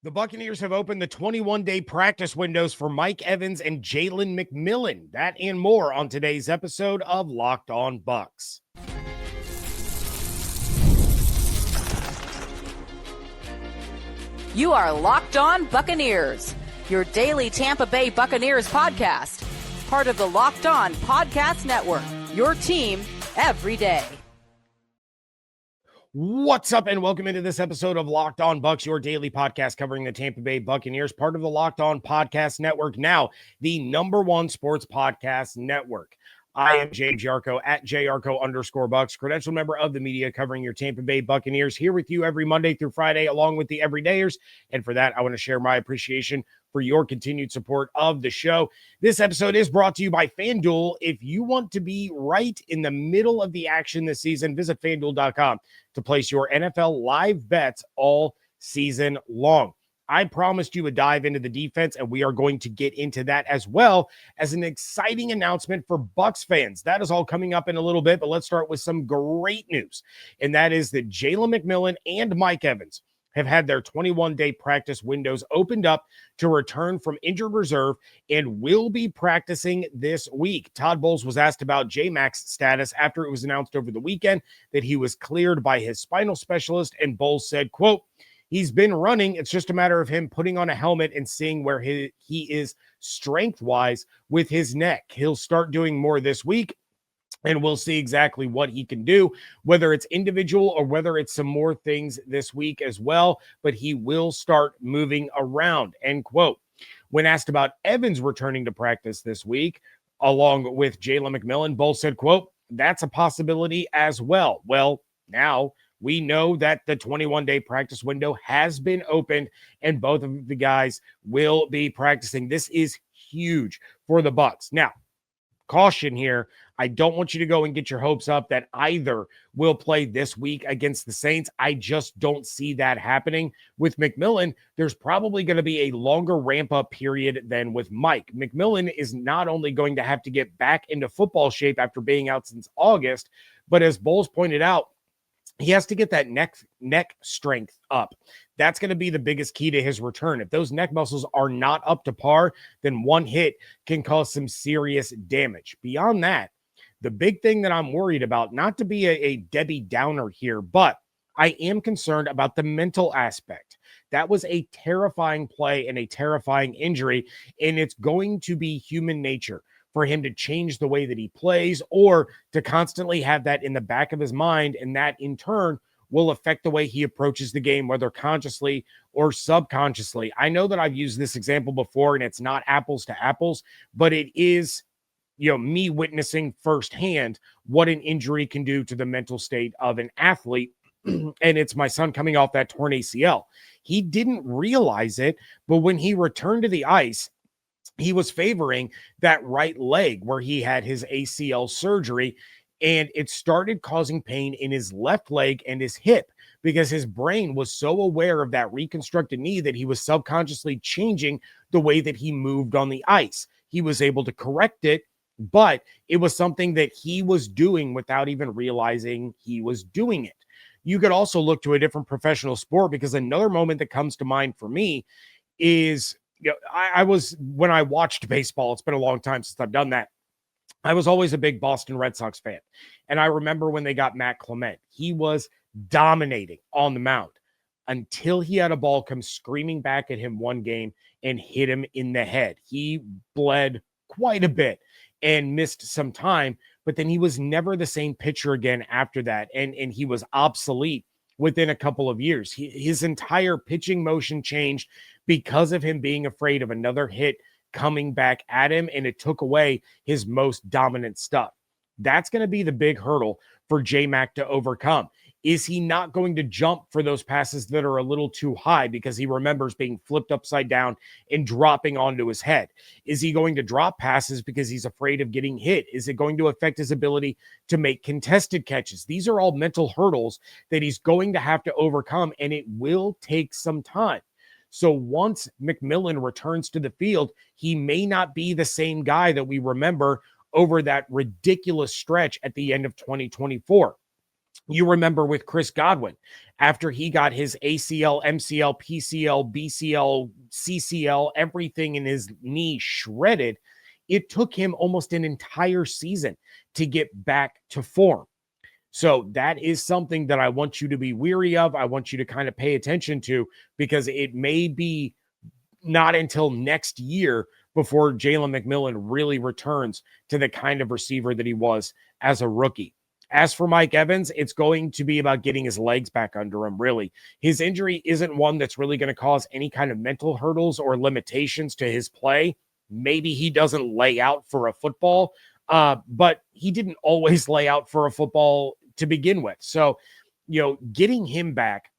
The Buccaneers have opened the 21-day practice windows for Mike Evans and Jalen McMillan. That and more on today's episode of Locked On Bucs. You are Locked On Buccaneers, your daily Tampa Bay Buccaneers podcast. Part of the Locked On Podcast Network, your team every day. What's up, and welcome into this episode of Locked On Bucs, your daily podcast covering the Tampa Bay Buccaneers, part of the Locked On Podcast Network, now the #1 sports podcast network. I am James Yarcho at JYarcho_Bucs, credential member of the media covering your Tampa Bay Buccaneers, here with you every Monday through Friday, along with the everydayers. And for that, I want to share my appreciation for your continued support of the show. This episode is brought to you by FanDuel. If you want to be right in the middle of the action this season, visit FanDuel.com to place your NFL live bets all season long. I promised you a dive into the defense, and we are going to get into that as well as an exciting announcement for Bucs fans. That is all coming up in a little bit, but let's start with some great news, and that is that Jalen McMillan and Mike Evans have had their 21-day practice windows opened up to return from injured reserve and will be practicing this week. Todd Bowles was asked about J-Mac's status after it was announced over the weekend that he was cleared by his spinal specialist, and Bowles said, quote, "He's been running. It's just a matter of him putting on a helmet and seeing where he is strength-wise with his neck. He'll start doing more this week, and we'll see exactly what he can do, whether it's individual or whether it's some more things this week as well, but he will start moving around," end quote. When asked about Evans returning to practice this week, along with Jalen McMillan, Bowles said, quote, "That's a possibility as well." Well, now we know that the 21-day practice window has been opened, and both of the guys will be practicing. This is huge for the Bucs. Now, caution here. I don't want you to go and get your hopes up that either will play this week against the Saints. I just don't see that happening. With McMillan, there's probably going to be a longer ramp-up period than with Mike. McMillan is not only going to have to get back into football shape after being out since August, but as Bowles pointed out, he has to get that neck strength up. That's going to be the biggest key to his return. If those neck muscles are not up to par, then one hit can cause some serious damage. Beyond that, the big thing that I'm worried about, not to be a Debbie Downer here, but I am concerned about the mental aspect. That was a terrifying play and a terrifying injury, and it's going to be human nature for him to change the way that he plays or to constantly have that in the back of his mind, and that in turn will affect the way he approaches the game, whether consciously or subconsciously. I know that I've used this example before, and it's not apples to apples, but it is, me witnessing firsthand what an injury can do to the mental state of an athlete. And it's my son coming off that torn ACL. He didn't realize it, but when he returned to the ice, he was favoring that right leg where he had his ACL surgery, and it started causing pain in his left leg and his hip because his brain was so aware of that reconstructed knee that he was subconsciously changing the way that he moved on the ice. He was able to correct it, but it was something that he was doing without even realizing he was doing it. You could also look to a different professional sport, because another moment that comes to mind for me is, I was, when I watched baseball, it's been a long time since I've done that, I was always a big Boston Red Sox fan. And I remember when they got Matt Clement, he was dominating on the mound until he had a ball come screaming back at him one game and hit him in the head. He bled quite a bit and missed some time, but then he was never the same pitcher again after that. And he was obsolete within a couple of years. His entire pitching motion changed because of him being afraid of another hit coming back at him, and it took away his most dominant stuff. That's going to be the big hurdle for J-Mac to overcome. Is he not going to jump for those passes that are a little too high because he remembers being flipped upside down and dropping onto his head? Is he going to drop passes because he's afraid of getting hit? Is it going to affect his ability to make contested catches? These are all mental hurdles that he's going to have to overcome, and it will take some time. So once McMillan returns to the field, he may not be the same guy that we remember over that ridiculous stretch at the end of 2024. You remember with Chris Godwin, after he got his ACL, MCL, PCL, BCL, CCL, everything in his knee shredded, it took him almost an entire season to get back to form. So that is something that I want you to be weary of. I want you to kind of pay attention to, because it may be not until next year before Jalen McMillan really returns to the kind of receiver that he was as a rookie. As for Mike Evans, it's going to be about getting his legs back under him, really. His injury isn't one that's really going to cause any kind of mental hurdles or limitations to his play. Maybe he doesn't lay out for a football, but he didn't always lay out for a football to begin with. So, getting him back,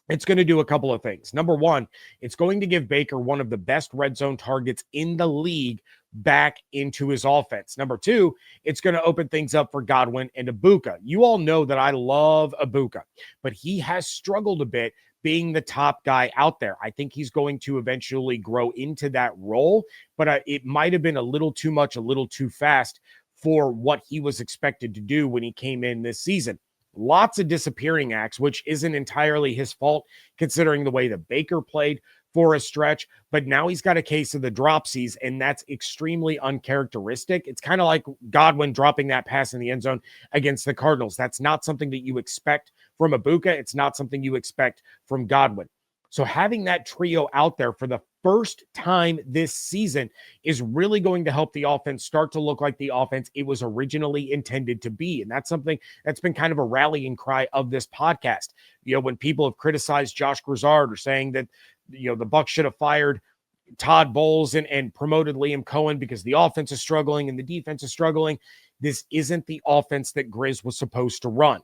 it's going to do a couple of things. Number one, it's going to give Baker one of the best red zone targets in the league back into his offense. Number two, it's going to open things up for Godwin and Ibuka. You all know that I love Ibuka, but he has struggled a bit being the top guy out there. I think he's going to eventually grow into that role, but it might have been a little too much, a little too fast for what he was expected to do when he came in this season. Lots of disappearing acts, which isn't entirely his fault considering the way that Baker played for a stretch, but now he's got a case of the dropsies, and that's extremely uncharacteristic. It's kind of like Godwin dropping that pass in the end zone against the Cardinals. That's not something that you expect from Ibuka. It's not something you expect from Godwin. So having that trio out there for the first time this season is really going to help the offense start to look like the offense it was originally intended to be. And that's something that's been kind of a rallying cry of this podcast. When people have criticized Josh Grizzard or saying that, the Bucs should have fired Todd Bowles and promoted Liam Cohen because the offense is struggling and the defense is struggling. This isn't the offense that Grizz was supposed to run.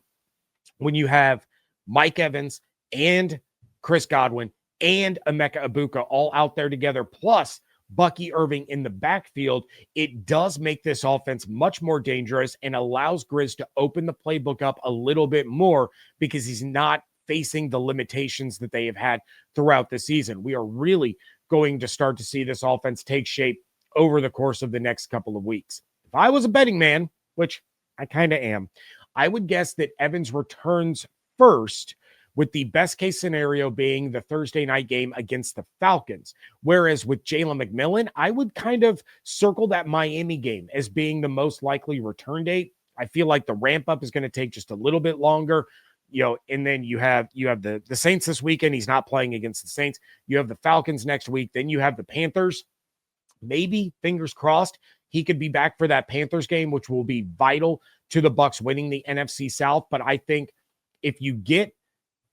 When you have Mike Evans and Chris Godwin and Emeka Ibuka all out there together, plus Bucky Irving in the backfield, it does make this offense much more dangerous and allows Grizz to open the playbook up a little bit more because he's not facing the limitations that they have had throughout the season. We are really going to start to see this offense take shape over the course of the next couple of weeks. If I was a betting man, which I kind of am, I would guess that Evans returns first, with the best case scenario being the Thursday night game against the Falcons. Whereas with Jalen McMillan, I would kind of circle that Miami game as being the most likely return date. I feel like the ramp up is going to take just a little bit longer, and then you have the Saints this weekend. He's not playing against the Saints. You have the Falcons next week. Then you have the Panthers. Maybe, fingers crossed, he could be back for that Panthers game, which will be vital to the Bucs winning the NFC South. But I think if you get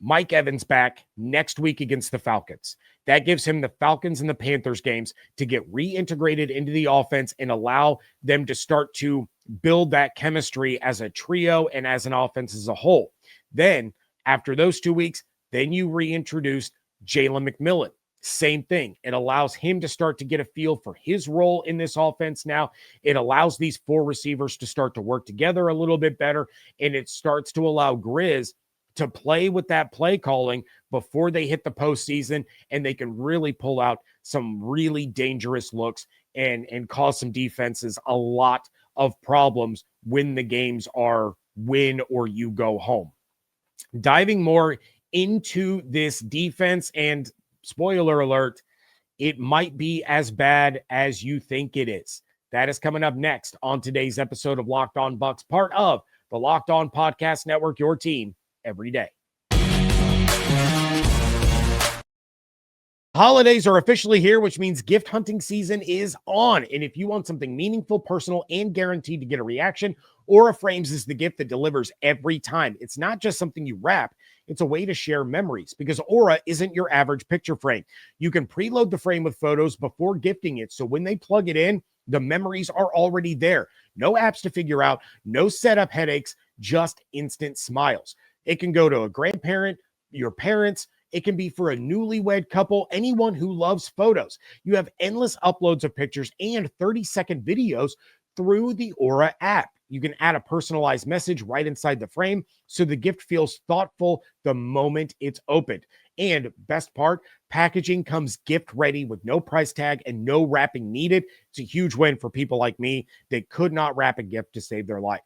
Mike Evans back next week against the Falcons, that gives him the Falcons and the Panthers games to get reintegrated into the offense and allow them to start to build that chemistry as a trio and as an offense as a whole. Then after those 2 weeks, then you reintroduce Jalen McMillan. Same thing. It allows him to start to get a feel for his role in this offense now. It allows these four receivers to start to work together a little bit better, and it starts to allow Grizz to play with that play calling before they hit the postseason, and they can really pull out some really dangerous looks and cause some defenses a lot of problems when the games are win or you go home. Diving more into this defense, and spoiler alert, it might be as bad as you think it is. That is coming up next on today's episode of Locked On Bucs, part of the Locked On Podcast Network, your team every day. Holidays are officially here, which means gift hunting season is on. And if you want something meaningful, personal, and guaranteed to get a reaction, Aura Frames is the gift that delivers every time. It's not just something you wrap. It's a way to share memories, because Aura isn't your average picture frame. You can preload the frame with photos before gifting it, so when they plug it in, the memories are already there. No apps to figure out, no setup headaches, just instant smiles. It can go to a grandparent, your parents. It can be for a newlywed couple, anyone who loves photos. You have endless uploads of pictures and 30-second videos through the Aura app. You can add a personalized message right inside the frame, so the gift feels thoughtful the moment it's opened. And best part, packaging comes gift ready with no price tag and no wrapping needed. It's a huge win for people like me that could not wrap a gift to save their life.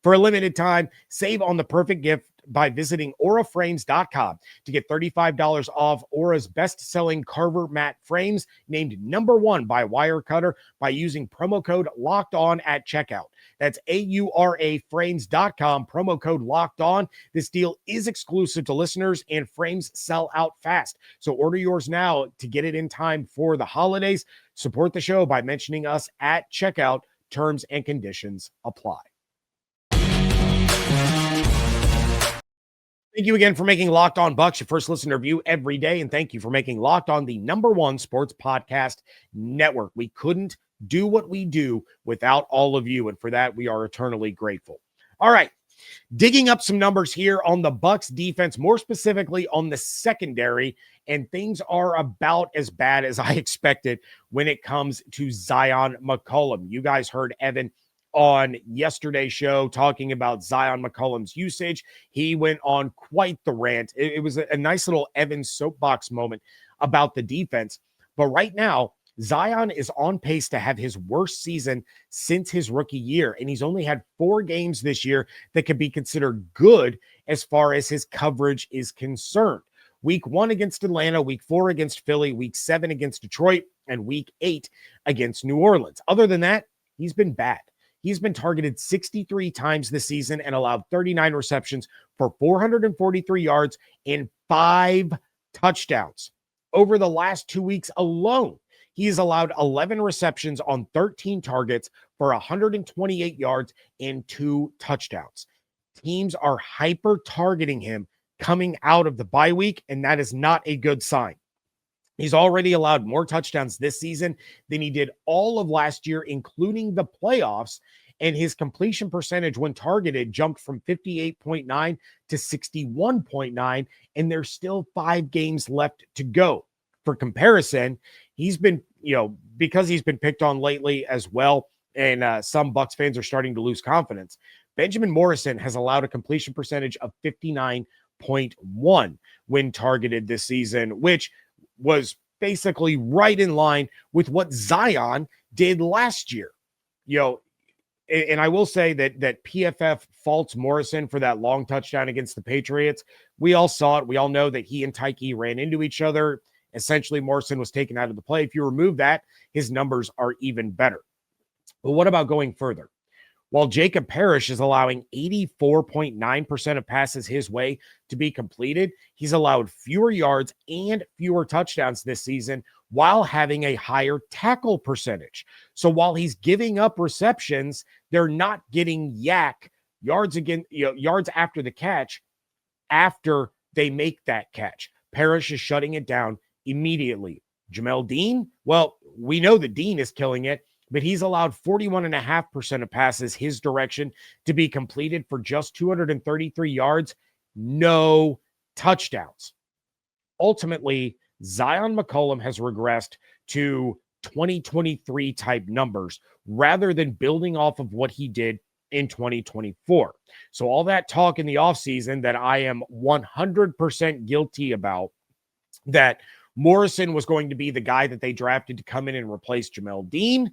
For a limited time, save on the perfect gift by visiting auraframes.com to get $35 off Aura's best-selling Carver mat frames, named #1 by Wirecutter, by using promo code LOCKEDON at checkout. That's auraframes.com, promo code LOCKEDON. This deal is exclusive to listeners, and frames sell out fast. So order yours now to get it in time for the holidays. Support the show by mentioning us at checkout. Terms and conditions apply. Thank you again for making Locked On Bucs your first listener view every day, and thank you for making Locked On the #1 sports podcast network. We couldn't do what we do without all of you, and for that, we are eternally grateful. All right, digging up some numbers here on the Bucs defense, more specifically on the secondary, and things are about as bad as I expected when it comes to Zyon McCollum. You guys heard Evan on yesterday's show talking about Zyon McCollum's usage. He went on quite the rant. It was a nice little Evan soapbox moment about the defense. But right now, Zyon is on pace to have his worst season since his rookie year, and he's only had 4 games this year that can be considered good as far as his coverage is concerned. Week 1 against Atlanta, week 4 against Philly, week 7 against Detroit, and week 8 against New Orleans. Other than that, he's been bad. He's been targeted 63 times this season and allowed 39 receptions for 443 yards and 5 touchdowns. Over the last 2 weeks alone, he has allowed 11 receptions on 13 targets for 128 yards and 2 touchdowns. Teams are hyper targeting him coming out of the bye week, and that is not a good sign. He's already allowed more touchdowns this season than he did all of last year, including the playoffs, and his completion percentage when targeted jumped from 58.9 to 61.9, and there's still 5 games left to go. For comparison, he's been, because he's been picked on lately as well, and some Bucs fans are starting to lose confidence, Benjamin Morrison has allowed a completion percentage of 59.1 when targeted this season, which was basically right in line with what Zyon did last year. And I will say that PFF faults Morrison for that long touchdown against the Patriots. We all saw it. We all know that he and Tyke ran into each other. Essentially, Morrison was taken out of the play. If you remove that, his numbers are even better. But what about going further? While Jacob Parrish is allowing 84.9% of passes his way to be completed, he's allowed fewer yards and fewer touchdowns this season while having a higher tackle percentage. So while he's giving up receptions, they're not getting yards after the catch after they make that catch. Parrish is shutting it down immediately. Jamel Dean, well, we know that Dean is killing it, but he's allowed 41.5% of passes his direction to be completed for just 233 yards, no touchdowns. Ultimately, Zyon McCollum has regressed to 2023 type numbers rather than building off of what he did in 2024. So all that talk in the offseason that I am 100% guilty about, that Morrison was going to be the guy that they drafted to come in and replace Jamel Dean,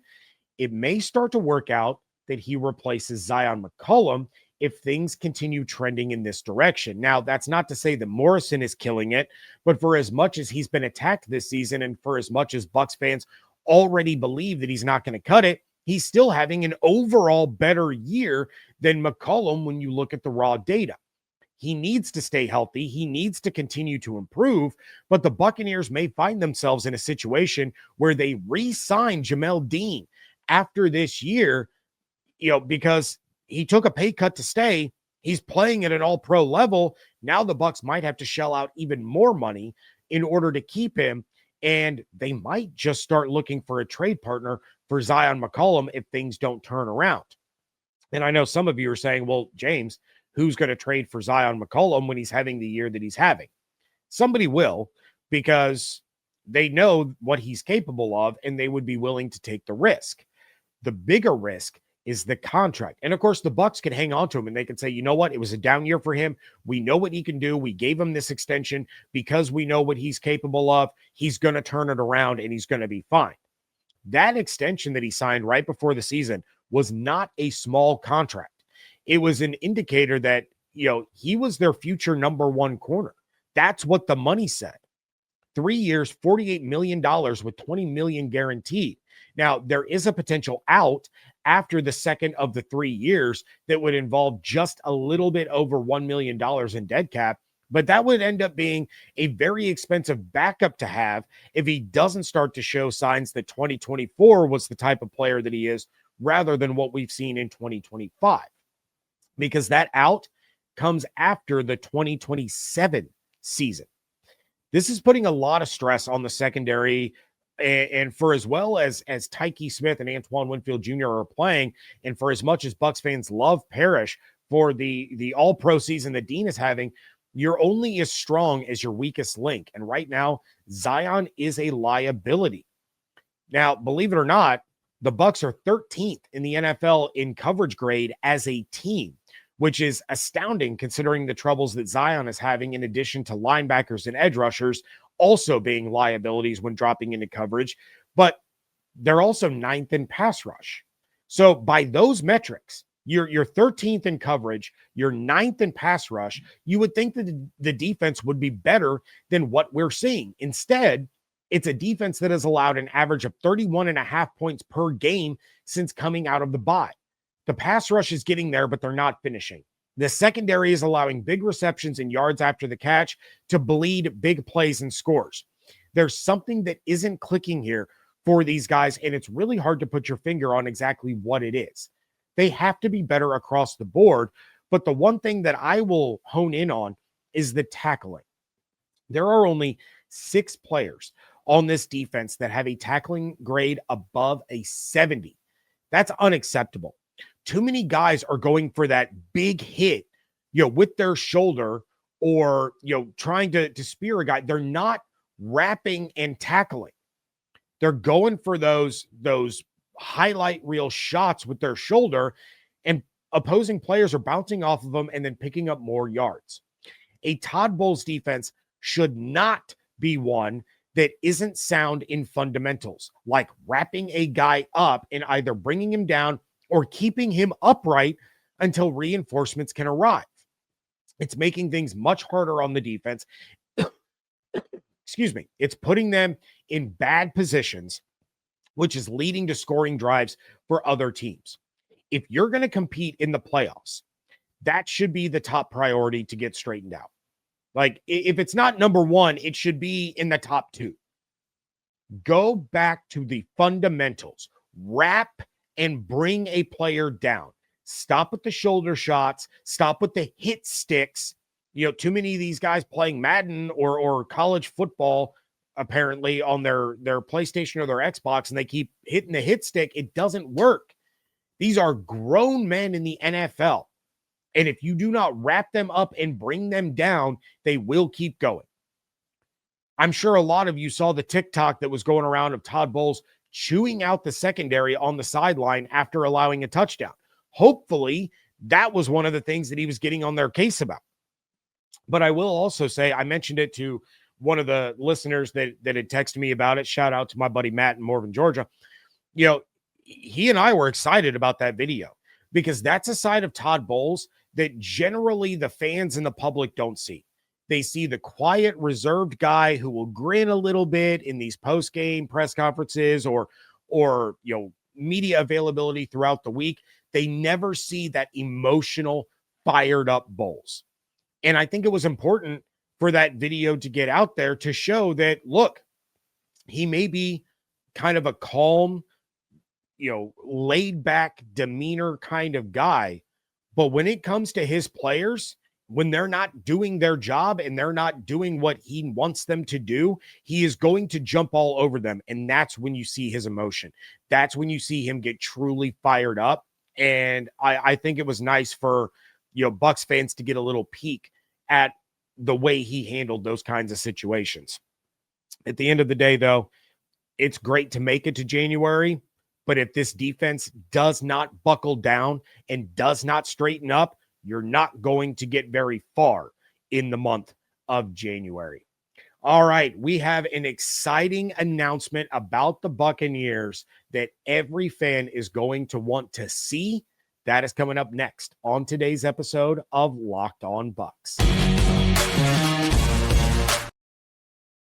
it may start to work out that he replaces Zyon McCollum if things continue trending in this direction. Now, that's not to say that Morrison is killing it, but for as much as he's been attacked this season and for as much as Bucs fans already believe that he's not going to cut it, he's still having an overall better year than McCollum when you look at the raw data. He needs to stay healthy. He needs to continue to improve, but the Buccaneers may find themselves in a situation where they re-sign Jamel Dean after this year, because he took a pay cut to stay. He's playing at an all-pro level. Now the Bucs might have to shell out even more money in order to keep him, and they might just start looking for a trade partner for Zyon McCollum if things don't turn around. And I know some of you are saying, well, James, who's going to trade for Zyon McCollum when he's having the year that he's having? Somebody will, because they know what he's capable of, and they would be willing to take the risk. The bigger risk is the contract. And of course, the Bucs could hang on to him and they could say, you know what? It was a down year for him. We know what he can do. We gave him this extension because we know what he's capable of. He's going to turn it around and he's going to be fine. That extension that he signed right before the season was not a small contract. it was an indicator that, he was their future number one corner. That's what the money said. 3 years, $48 million with $20 million guaranteed. Now, there is a potential out after the second of the 3 years that would involve just a little bit over $1 million in dead cap, but that would end up being a very expensive backup to have if he doesn't start to show signs that 2024 was the type of player that he is, rather than what we've seen in 2025, because that out comes after the 2027 season. This is putting a lot of stress on the secondary, and for as well as Tyke Smith and Antoine Winfield Jr. are playing, and for as much as Bucs fans love Parrish for the all-pro season that Dean is having, you're only as strong as your weakest link. And right now, Zyon is a liability. Now, believe it or not, the Bucs are 13th in the NFL in coverage grade as a team, which is astounding considering the troubles that Zyon is having, in addition to linebackers and edge rushers also being liabilities when dropping into coverage. But they're also 9th in pass rush. So by those metrics, you're 13th in coverage, you're 9th in pass rush. You would think that the defense would be better than what we're seeing. Instead, it's a defense that has allowed an average of 31.5 points per game since coming out of the bye. The pass rush is getting there, but they're not finishing. The secondary is allowing big receptions and yards after the catch to bleed big plays and scores. There's something that isn't clicking here for these guys, and it's really hard to put your finger on exactly what it is. They have to be better across the board, but the one thing that I will hone in on is the tackling. There are only 6 players on this defense that have a tackling grade above a 70. That's unacceptable. Too many guys are going for that big hit, with their shoulder, or, trying to spear a guy. They're not wrapping and tackling. They're going for those highlight reel shots with their shoulder, and opposing players are bouncing off of them and then picking up more yards. A Todd Bowles defense should not be one that isn't sound in fundamentals, like wrapping a guy up and either bringing him down or keeping him upright until reinforcements can arrive. It's making things much harder on the defense. Excuse me. It's putting them in bad positions, which is leading to scoring drives for other teams. If you're going to compete in the playoffs, that should be the top priority to get straightened out. Like, if it's not number one, it should be in the top 2. Go back to the fundamentals. Wrap and bring a player down. Stop with the shoulder shots. Stop with the hit sticks. Too many of these guys playing Madden or college football, apparently, on their PlayStation or their Xbox, and they keep hitting the hit stick. It doesn't work. These are grown men in the NFL. And if you do not wrap them up and bring them down, they will keep going. I'm sure a lot of you saw the TikTok that was going around of Todd Bowles chewing out the secondary on the sideline after allowing a touchdown. Hopefully, that was one of the things that he was getting on their case about. But I will also say, I mentioned it to one of the listeners that had texted me about it. Shout out to my buddy Matt in Morven, Georgia. He and I were excited about that video because that's a side of Todd Bowles that generally the fans and the public don't see. They see the quiet, reserved guy who will grin a little bit in these post-game press conferences or media availability throughout the week. They never see that emotional, fired up Bowles. And I think it was important for that video to get out there to show that, look, he may be kind of a calm, laid back demeanor kind of guy, but when it comes to his players, when they're not doing their job and they're not doing what he wants them to do, he is going to jump all over them. And that's when you see his emotion. That's when you see him get truly fired up. And I think it was nice for, Bucs fans to get a little peek at the way he handled those kinds of situations. At the end of the day, though, it's great to make it to January. But if this defense does not buckle down and does not straighten up, you're not going to get very far in the month of January. All right, we have an exciting announcement about the Buccaneers that every fan is going to want to see, That is coming up next on today's episode of Locked On Bucs.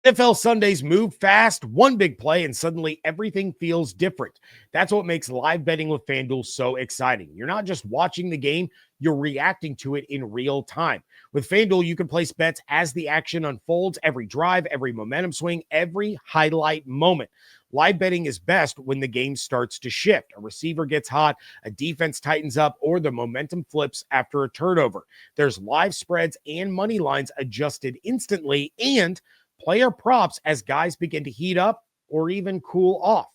NFL Sundays move fast, one big play, and suddenly everything feels different. That's what makes live betting with FanDuel so exciting. You're not just watching the game, you're reacting to it in real time. With FanDuel, you can place bets as the action unfolds, every drive, every momentum swing, every highlight moment. Live betting is best when the game starts to shift. A receiver gets hot, a defense tightens up, or the momentum flips after a turnover. There's live spreads and money lines adjusted instantly, and player props as guys begin to heat up or even cool off.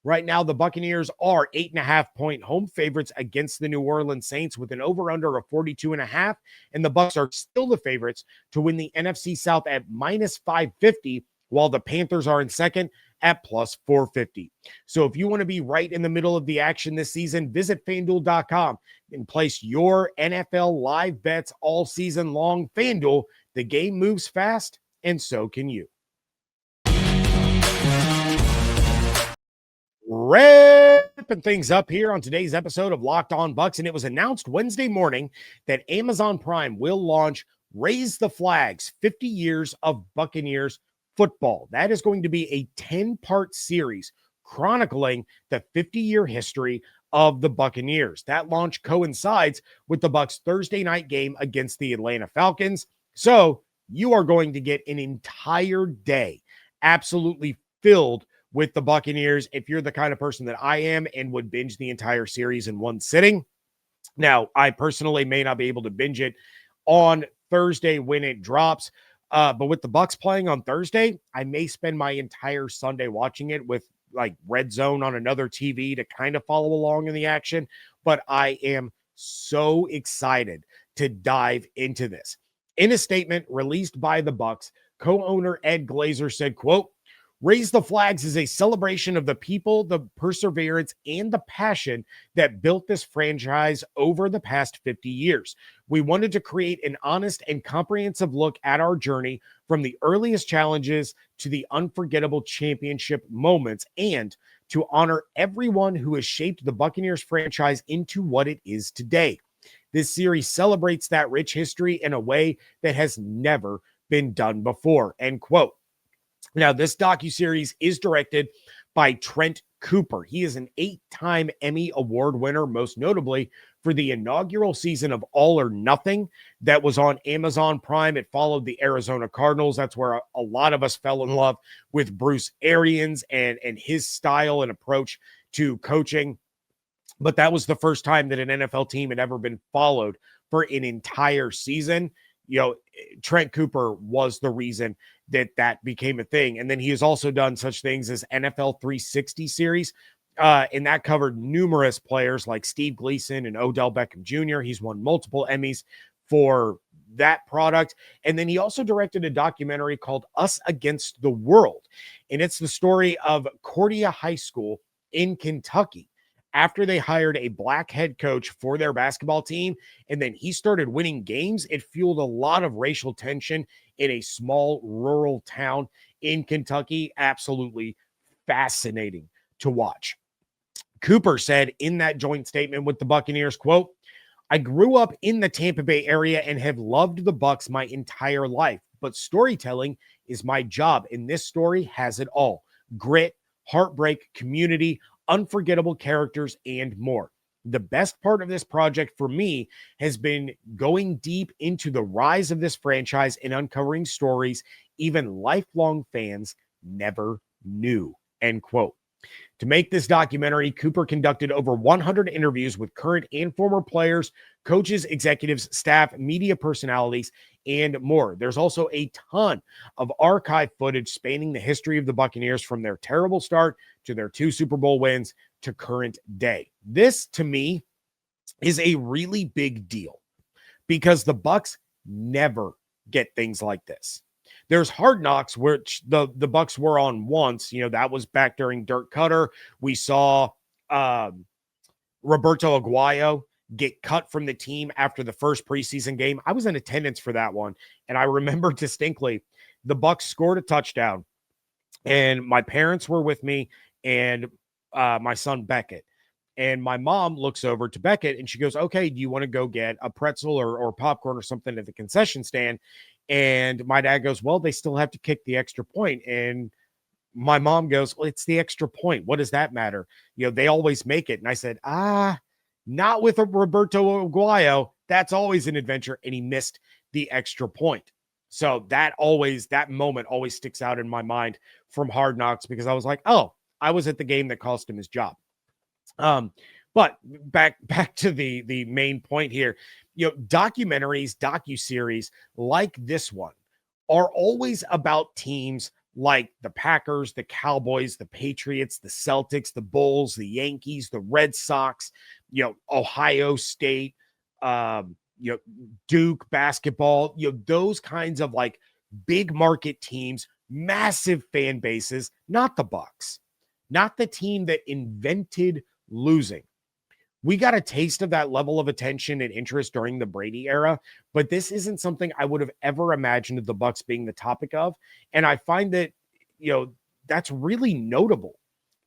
Right now, the Buccaneers are 8.5-point home favorites against the New Orleans Saints with an over-under of 42.5, and the Bucs are still the favorites to win the NFC South at minus 550, while the Panthers are in second at plus 450. So if you want to be right in the middle of the action this season, visit FanDuel.com and place your NFL live bets all season long. FanDuel, the game moves fast, and so can you. Wrapping things up here on today's episode of Locked On Bucs, and it was announced Wednesday morning that Amazon Prime will launch Raise the Flags, 50 Years of Buccaneers Football. That is going to be a 10-part series chronicling the 50-year history of the Buccaneers. That launch coincides with the Bucs' Thursday night game against the Atlanta Falcons. So you are going to get an entire day absolutely filled with the Buccaneers if you're the kind of person that I am and would binge the entire series in one sitting. Now, I personally may not be able to binge it on Thursday when it drops, but with the Bucs playing on Thursday, I may spend my entire Sunday watching it with like Red Zone on another TV to kind of follow along in the action. But I am so excited to dive into this. In a statement released by the Bucs, co-owner Ed Glazer said, quote, "Raise the Flags is a celebration of the people, the perseverance, and the passion that built this franchise over the past 50 years. We wanted to create an honest and comprehensive look at our journey from the earliest challenges to the unforgettable championship moments, and to honor everyone who has shaped the Buccaneers franchise into what it is today. This series celebrates that rich history in a way that has never been done before," end quote. Now, this docu-series is directed by Trent Cooper. He is an 8-time Emmy Award winner, most notably for the inaugural season of All or Nothing that was on Amazon Prime. It followed the Arizona Cardinals. That's where a lot of us fell in love with Bruce Arians and his style and approach to coaching. But that was the first time that an NFL team had ever been followed for an entire season. You know, Trent Cooper was the reason that became a thing. And then he has also done such things as NFL 360 series, and that covered numerous players like Steve Gleason and Odell Beckham Jr. He's won multiple Emmys for that product. And then he also directed a documentary called Us Against the World. And it's the story of Cordia High School in Kentucky. After they hired a black head coach for their basketball team, and then he started winning games, it fueled a lot of racial tension in a small rural town in Kentucky. Absolutely fascinating to watch. Cooper said in that joint statement with the Buccaneers, quote, "I grew up in the Tampa Bay area and have loved the Bucs my entire life, but storytelling is my job, and this story has it all: grit, heartbreak, community, unforgettable characters, and more. The best part of this project for me has been going deep into the rise of this franchise and uncovering stories even lifelong fans never knew," end quote. To make this documentary, Cooper conducted over 100 interviews with current and former players, coaches, executives, staff, media personalities, and more. There's also a ton of archive footage spanning the history of the Buccaneers from their terrible start to their 2 Super Bowl wins to current day. This, to me, is a really big deal because the Bucs never get things like this. There's Hard Knocks, which the Bucs were on once. You know, that was back during Dirk Cutter. We saw Roberto Aguayo get cut from the team after the first preseason game. I was in attendance for that one, and I remember distinctly the Bucs scored a touchdown, and my parents were with me, and my son Beckett. And my mom looks over to Beckett and she goes, okay, do you want to go get a pretzel or popcorn or something at the concession stand? And my dad goes, well, they still have to kick the extra point. And my mom goes, well, it's the extra point. What does that matter? They always make it. And I said, not with a Roberto Aguayo. That's always an adventure. And he missed the extra point. So that moment always sticks out in my mind from Hard Knocks, because I was like, oh, I was at the game that cost him his job. But back to the main point here, documentaries, docu-series like this one are always about teams like the Packers, the Cowboys, the Patriots, the Celtics, the Bulls, the Yankees, the Red Sox, Ohio State, Duke basketball, those kinds of like big market teams, massive fan bases, not the Bucs, not the team that invented losing. We got a taste of that level of attention and interest during the Brady era, but this isn't something I would have ever imagined the Bucs being the topic of. And I find that, that's really notable.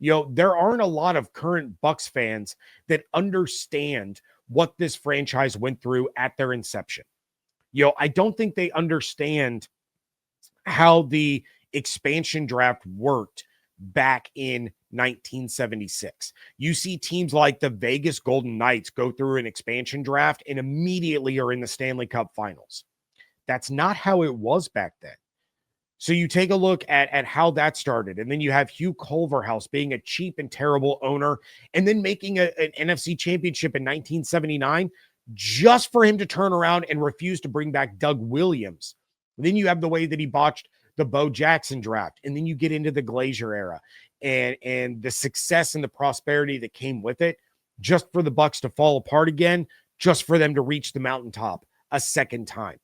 There aren't a lot of current Bucs fans that understand what this franchise went through at their inception. I don't think they understand how the expansion draft worked back in 1976. You see teams like the Vegas Golden Knights go through an expansion draft and immediately are in the Stanley Cup Finals. That's not how it was back then. So you take a look at how that started, and then you have Hugh Culverhouse being a cheap and terrible owner, and then making an NFC championship in 1979 just for him to turn around and refuse to bring back Doug Williams. And then you have the way that he botched the Bo Jackson draft, and then you get into the Glazier era and the success and the prosperity that came with it, just for the Bucs to fall apart again, just for them to reach the mountaintop a second time.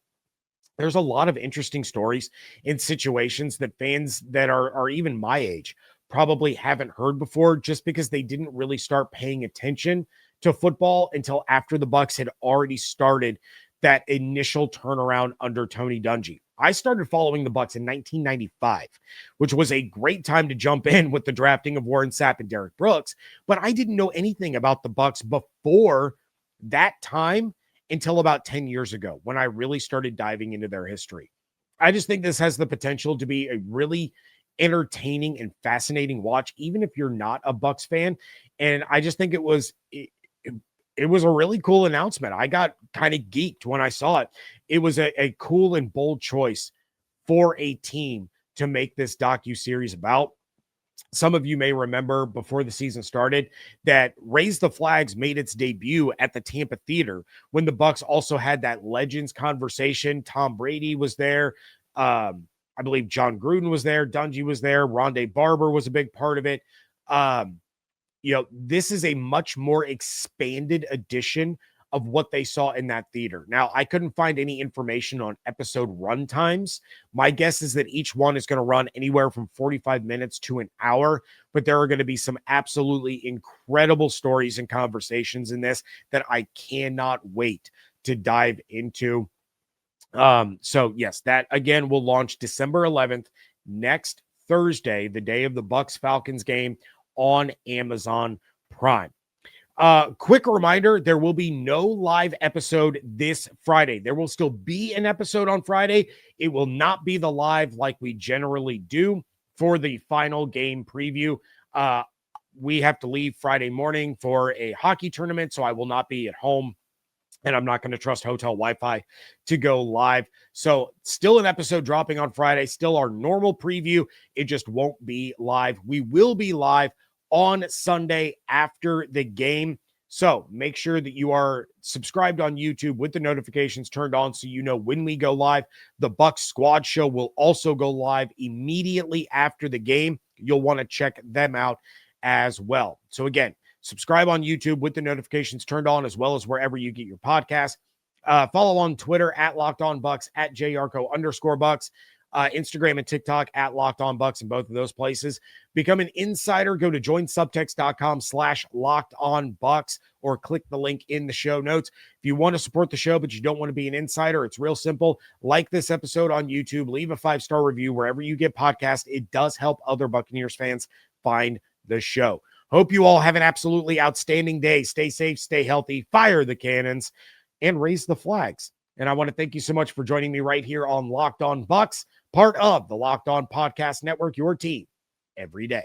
There's a lot of interesting stories in situations that fans that are even my age probably haven't heard before, just because they didn't really start paying attention to football until after the Bucs had already started that initial turnaround under Tony Dungy. I started following the Bucs in 1995, which was a great time to jump in with the drafting of Warren Sapp and Derek Brooks, but I didn't know anything about the Bucs before that time until about 10 years ago, when I really started diving into their history. I just think this has the potential to be a really entertaining and fascinating watch, even if you're not a Bucs fan. And I just think it was a really cool announcement. I got kind of geeked when I saw it. It was a cool and bold choice for a team to make this docu-series about. Some of you may remember before the season started that Raise the Flags made its debut at the Tampa Theater when the Bucs also had that Legends conversation. Tom Brady was there. I believe John Gruden was there. Dungy was there. Rondé Barber was a big part of it. This is a much more expanded edition of what they saw in that theater. Now, I couldn't find any information on episode run times. My guess is that each one is going to run anywhere from 45 minutes to an hour, but there are going to be some absolutely incredible stories and conversations in this that I cannot wait to dive into. So yes, that again will launch December 11th, next Thursday, the day of the Bucs Falcons game, on Amazon Prime. Quick reminder, there will be no live episode this Friday. There will still be an episode on Friday. It will not be the live like we generally do for the final game preview. We have to leave Friday morning for a hockey tournament, so I will not be at home, and I'm not going to trust hotel Wi-Fi to go live. So still an episode dropping on Friday, still our normal preview. It just won't be live. We will be live on Sunday after the game. So make sure that you are subscribed on YouTube with the notifications turned on so you know when we go live. The Bucs Squad Show will also go live immediately after the game. You'll want to check them out as well. So again, subscribe on YouTube with the notifications turned on, as well as wherever you get your podcasts. Follow on Twitter at Locked On Bucs, at @JYarcho_Bucs. Instagram and TikTok at Locked On Bucs in both of those places. Become an insider. Go to joinsubtext.com/LockedOnBucs or click the link in the show notes. If you want to support the show, but you don't want to be an insider, it's real simple. Like this episode on YouTube, leave a 5-star review wherever you get podcasts. It does help other Buccaneers fans find the show. Hope you all have an absolutely outstanding day. Stay safe, stay healthy, fire the cannons, and raise the flags. And I want to thank you so much for joining me right here on Locked On Bucs, part of the Locked On Podcast Network, your team every day.